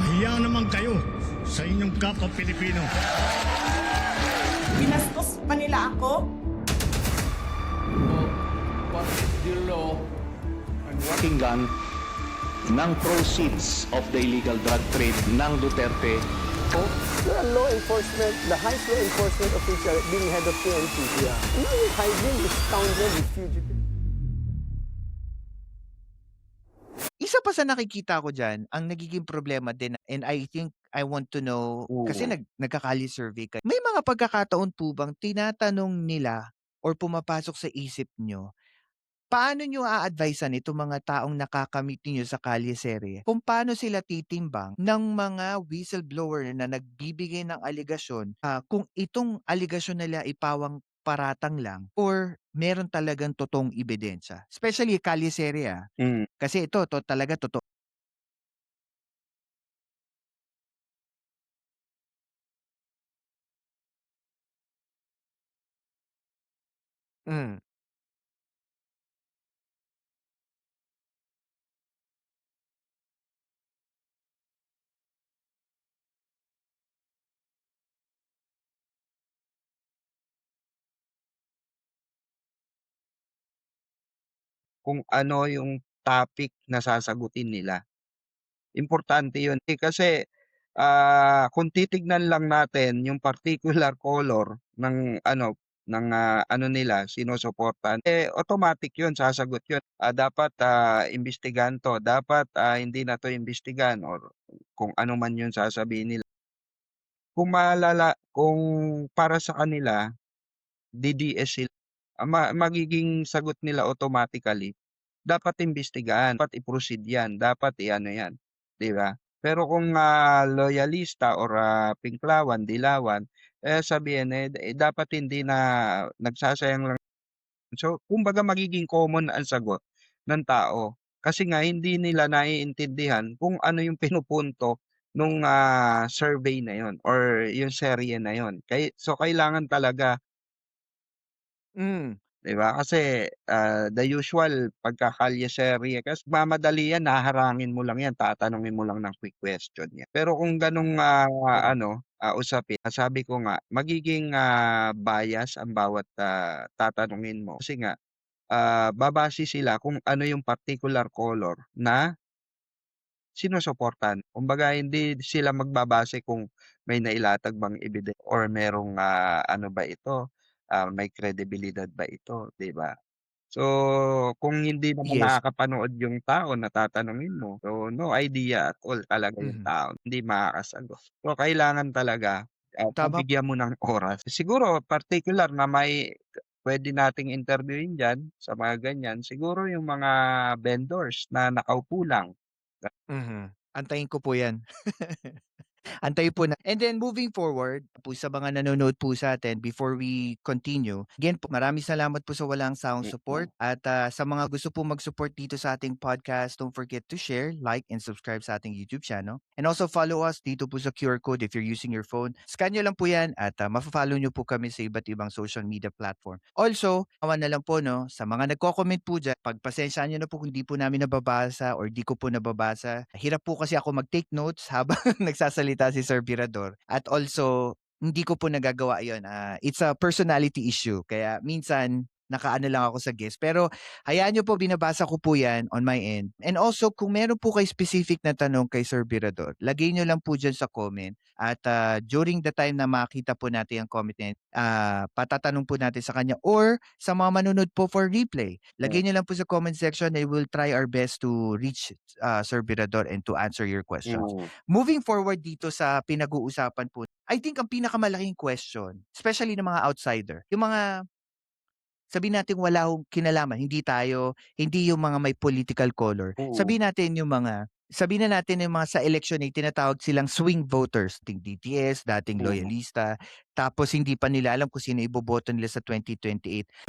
Mahiya naman kayo sa inyong kapwa Pilipino. Binastos pa nila ako. What is the law and what Pakinggan ng proceeds of the illegal drug trade ng Duterte. The law enforcement, the highest law enforcement official being head of PNP. Yeah. Now you're hiding this scoundrel, this fugitive. Isa pa sa nakikita ko dyan, ang nagiging problema din, and I think I want to know, kasi nagkakali survey kayo. May mga pagkakataon po bang tinatanong nila or pumapasok sa isip nyo, paano nyo a-advisean itong mga taong nakakamit niyo sa kalye-serye kung paano sila titimbang ng mga whistleblower na nagbibigay ng aligasyon, kung itong aligasyon nila ipawang paratang lang or meron talagang totoong ebidensya? Especially kalye-serye, kasi ito talaga totoo. Mm. Kung ano yung topic na sasagutin nila. Importante yun. Kasi kung titignan lang natin yung particular color ng ano nila sinusuportahan, automatic yun, sasagot yun. Dapat imbestigahan to, dapat hindi na to imbestigahan or kung ano man yun sasabihin nila. Kung para sa kanila, DDS sila, magiging sagot nila automatically, dapat imbestigahan, dapat i-proceed yan, dapat i-ano yan, di ba? Pero kung loyalista or pinklawan, dilawan, sabihin dapat hindi na nagsasayang lang. So, kumbaga magiging common ang sagot ng tao. Kasi nga hindi nila naiintindihan kung ano yung pinupunto nung survey na yon or yung serye na yon. So, kailangan talaga, Mm. 'di ba? Kasi the usual pagkakalye-serye kasi mamadali yan, haharangin mo lang yan, tatanungin mo lang ng quick question yan. Pero kung ganong usapin, sabi ko nga, magiging bias ang bawat tatanungin mo. Kasi nga, babase sila kung ano yung particular color na sinusuportahan. Kumbaga hindi sila magbabase kung may nailatag bang ebidensya or merong ano ba ito, may kredibilidad ba ito, 'di ba? So, kung hindi naman Yes. nakakapanood yung tao na tatanungin mo, so no idea at all talaga yung Mhm. tao, hindi makakasagot. So, kailangan talaga Tama. pagbigyan mo ng oras. Siguro particular na puwede nating interviewin diyan sa mga ganyan, siguro yung mga vendors na nakaupo lang. Mhm. Antayin ko po 'yan. Antayin po na, and then moving forward po sa mga nanonood po sa atin, before we continue, again po, maraming salamat po sa walang sawang support, at sa mga gusto po mag-support dito sa ating podcast, don't forget to share, like, and subscribe sa ating YouTube channel. And also follow us dito po sa QR code if you're using your phone. Scan nyo lang po yan at mafa-follow nyo po kami sa iba't ibang social media platform. Also, awan na lang po, no, sa mga nagko-comment po dyan, pagpasensyaan nyo na po kung di po namin nababasa or di ko po nababasa. Hirap po kasi ako mag-take notes habang nagsasalita si Sir Virador. At also, hindi ko po nagagawa yon. It's a personality issue. Kaya minsan, nakaano lang ako sa guest. Pero hayaan nyo po, binabasa ko po yan on my end. And also, kung meron po kayo specific na tanong kay Sir Virador, lagay nyo lang po dyan sa comment. At during the time na makita po natin ang comment, patatanong po natin sa kanya or sa mga manunod po for replay. Lagay nyo lang po sa comment section and we'll try our best to reach Sir Virador and to answer your questions. Moving forward dito sa pinag-uusapan po, I think ang pinakamalaking question, especially ng mga outsider, yung mga sabihin natin wala hong kinalaman, hindi yung mga may political color. Sabihin na natin yung mga sa election ay tinatawag silang swing voters, dating DTS, dating loyalista, tapos hindi pa nila alam kung sino iboboto nila sa 2028.